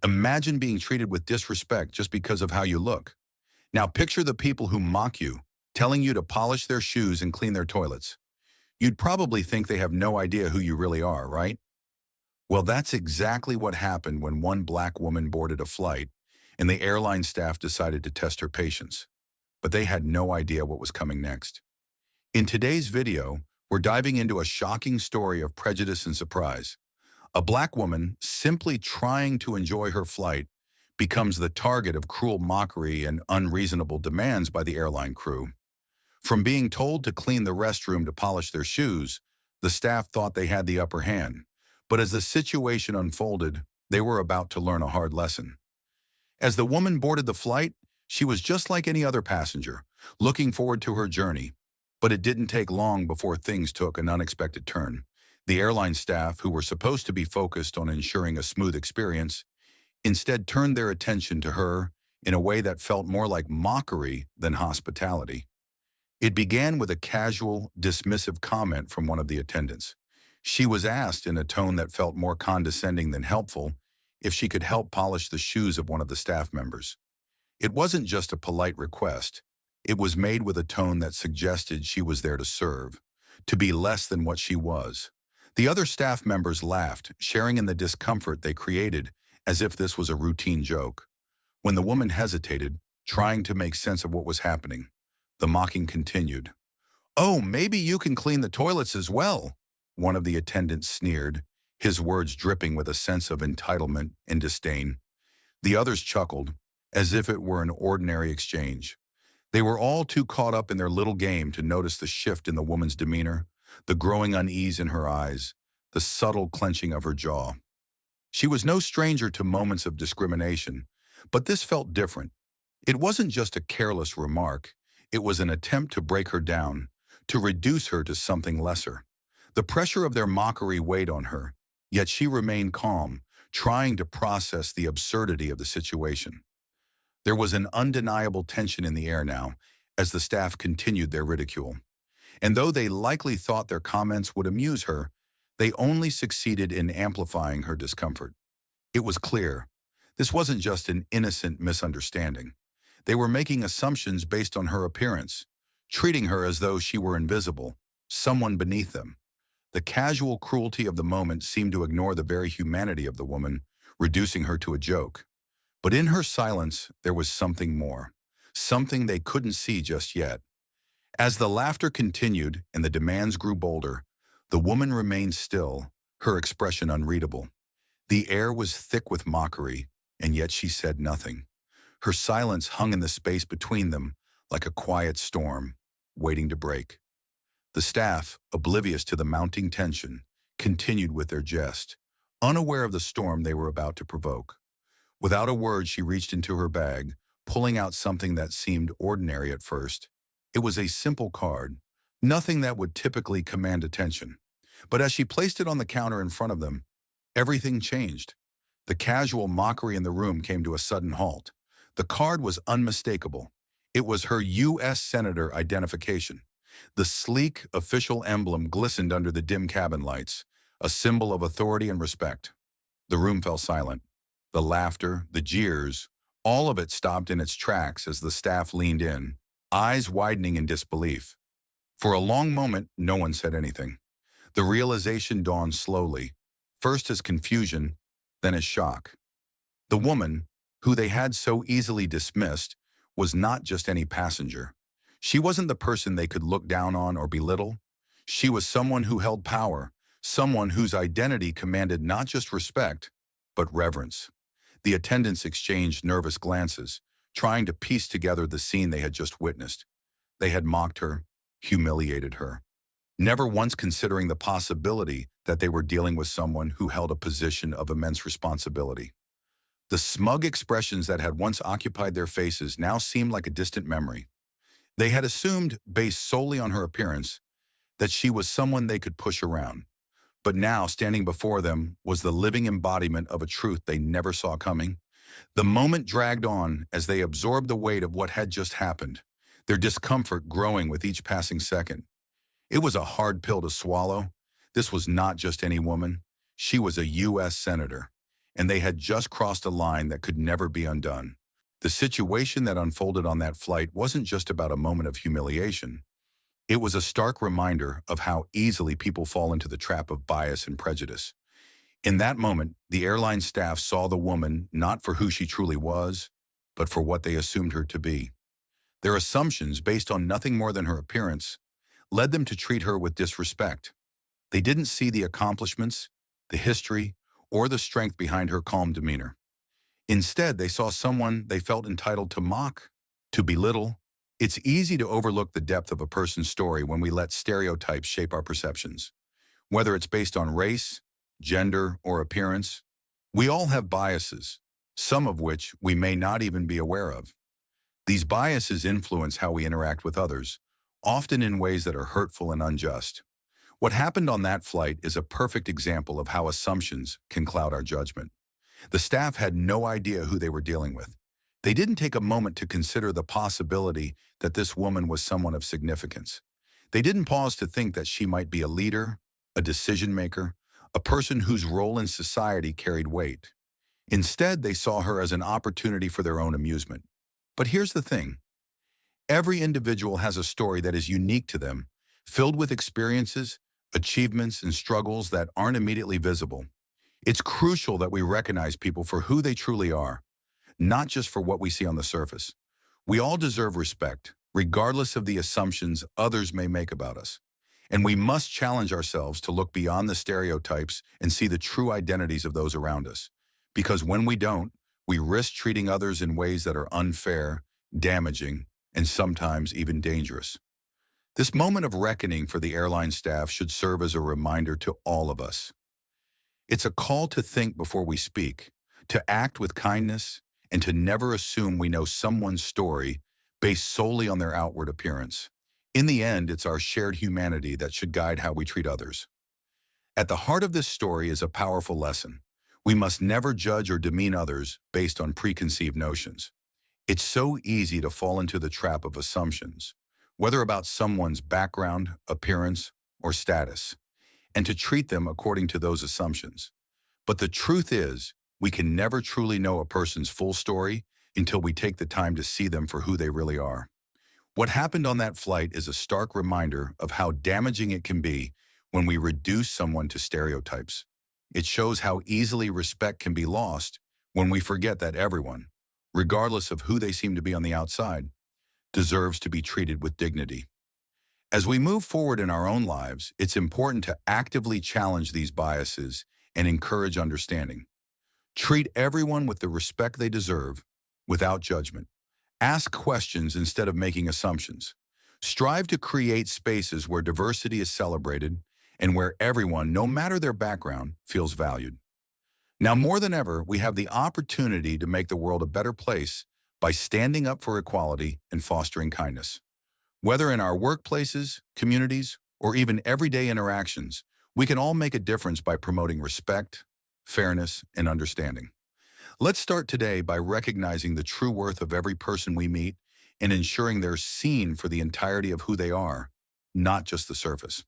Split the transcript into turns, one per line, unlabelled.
Imagine being treated with disrespect just because of how you look. Now picture the people who mock you, telling you to polish their shoes and clean their toilets. You'd probably think they have no idea who you really are, right? Well, that's exactly what happened when one black woman boarded a flight and the airline staff decided to test her patience. But they had no idea what was coming next. In today's video, we're diving into a shocking story of prejudice and surprise. A black woman, simply trying to enjoy her flight, becomes the target of cruel mockery and unreasonable demands by the airline crew. From being told to clean the restroom to polish their shoes, the staff thought they had the upper hand. But as the situation unfolded, they were about to learn a hard lesson. As the woman boarded the flight, she was just like any other passenger, looking forward to her journey. But it didn't take long before things took an unexpected turn. The airline staff, who were supposed to be focused on ensuring a smooth experience, instead turned their attention to her in a way that felt more like mockery than hospitality. It began with a casual, dismissive comment from one of the attendants. She was asked in a tone that felt more condescending than helpful if she could help polish the shoes of one of the staff members. It wasn't just a polite request. It was made with a tone that suggested she was there to serve, to be less than what she was. The other staff members laughed, sharing in the discomfort they created as if this was a routine joke. When the woman hesitated, trying to make sense of what was happening, the mocking continued. "Oh, maybe you can clean the toilets as well," one of the attendants sneered, his words dripping with a sense of entitlement and disdain. The others chuckled, as if it were an ordinary exchange. They were all too caught up in their little game to notice the shift in the woman's demeanor, the growing unease in her eyes, the subtle clenching of her jaw. She was no stranger to moments of discrimination, but this felt different. It wasn't just a careless remark. It was an attempt to break her down, to reduce her to something lesser. The pressure of their mockery weighed on her, yet she remained calm, trying to process the absurdity of the situation. There was an undeniable tension in the air now, as the staff continued their ridicule. And though they likely thought their comments would amuse her, they only succeeded in amplifying her discomfort. It was clear. This wasn't just an innocent misunderstanding. They were making assumptions based on her appearance, treating her as though she were invisible, someone beneath them. The casual cruelty of the moment seemed to ignore the very humanity of the woman, reducing her to a joke. But in her silence, there was something more, something they couldn't see just yet. As the laughter continued and the demands grew bolder, the woman remained still, her expression unreadable. The air was thick with mockery, and yet she said nothing. Her silence hung in the space between them like a quiet storm, waiting to break. The staff, oblivious to the mounting tension, continued with their jest, unaware of the storm they were about to provoke. Without a word, she reached into her bag, pulling out something that seemed ordinary at first. It was a simple card, nothing that would typically command attention. But as she placed it on the counter in front of them, everything changed. The casual mockery in the room came to a sudden halt. The card was unmistakable. It was her U.S. Senator identification. The sleek, official emblem glistened under the dim cabin lights, a symbol of authority and respect. The room fell silent. The laughter, the jeers, all of it stopped in its tracks as the staff leaned in, eyes widening in disbelief. For a long moment, no one said anything. The realization dawned slowly, first as confusion, then as shock. The woman, who they had so easily dismissed, was not just any passenger. She wasn't the person they could look down on or belittle. She was someone who held power, someone whose identity commanded not just respect, but reverence. The attendants exchanged nervous glances, trying to piece together the scene they had just witnessed. They had mocked her, humiliated her, never once considering the possibility that they were dealing with someone who held a position of immense responsibility. The smug expressions that had once occupied their faces now seemed like a distant memory. They had assumed, based solely on her appearance, that she was someone they could push around. But now, standing before them, was the living embodiment of a truth they never saw coming. The moment dragged on as they absorbed the weight of what had just happened, their discomfort growing with each passing second. It was a hard pill to swallow. This was not just any woman. She was a U.S. Senator. and they had just crossed a line that could never be undone. The situation that unfolded on that flight wasn't just about a moment of humiliation. It was a stark reminder of how easily people fall into the trap of bias and prejudice. In that moment, the airline staff saw the woman not for who she truly was, but for what they assumed her to be. Their assumptions, based on nothing more than her appearance, led them to treat her with disrespect. They didn't see the accomplishments, the history, or the strength behind her calm demeanor. Instead, they saw someone they felt entitled to mock, to belittle. It's easy to overlook the depth of a person's story when we let stereotypes shape our perceptions. Whether it's based on race, gender, or appearance, we all have biases, some of which we may not even be aware of. These biases influence how we interact with others, often in ways that are hurtful and unjust. What happened on that flight is a perfect example of how assumptions can cloud our judgment. The staff had no idea who they were dealing with. They didn't take a moment to consider the possibility that this woman was someone of significance. They didn't pause to think that she might be a leader, a decision maker, a person whose role in society carried weight. Instead, they saw her as an opportunity for their own amusement. But here's the thing. Every individual has a story that is unique to them, filled with experiences, achievements, and struggles that aren't immediately visible. It's crucial that we recognize people for who they truly are, not just for what we see on the surface. We all deserve respect, regardless of the assumptions others may make about us. And we must challenge ourselves to look beyond the stereotypes and see the true identities of those around us. Because when we don't, we risk treating others in ways that are unfair, damaging, and sometimes even dangerous. This moment of reckoning for the airline staff should serve as a reminder to all of us. It's a call to think before we speak, to act with kindness, and to never assume we know someone's story based solely on their outward appearance. In the end, it's our shared humanity that should guide how we treat others. At the heart of this story is a powerful lesson. We must never judge or demean others based on preconceived notions. It's so easy to fall into the trap of assumptions, whether about someone's background, appearance, or status, and to treat them according to those assumptions. But the truth is, we can never truly know a person's full story until we take the time to see them for who they really are. What happened on that flight is a stark reminder of how damaging it can be when we reduce someone to stereotypes. It shows how easily respect can be lost when we forget that everyone, regardless of who they seem to be on the outside, deserves to be treated with dignity. As we move forward in our own lives, it's important to actively challenge these biases and encourage understanding. Treat everyone with the respect they deserve, without judgment. Ask questions instead of making assumptions. Strive to create spaces where diversity is celebrated and where everyone, no matter their background, feels valued. Now more than ever, we have the opportunity to make the world a better place by standing up for equality and fostering kindness. Whether in our workplaces, communities, or even everyday interactions, we can all make a difference by promoting respect, fairness, and understanding. Let's start today by recognizing the true worth of every person we meet and ensuring they're seen for the entirety of who they are, not just the surface.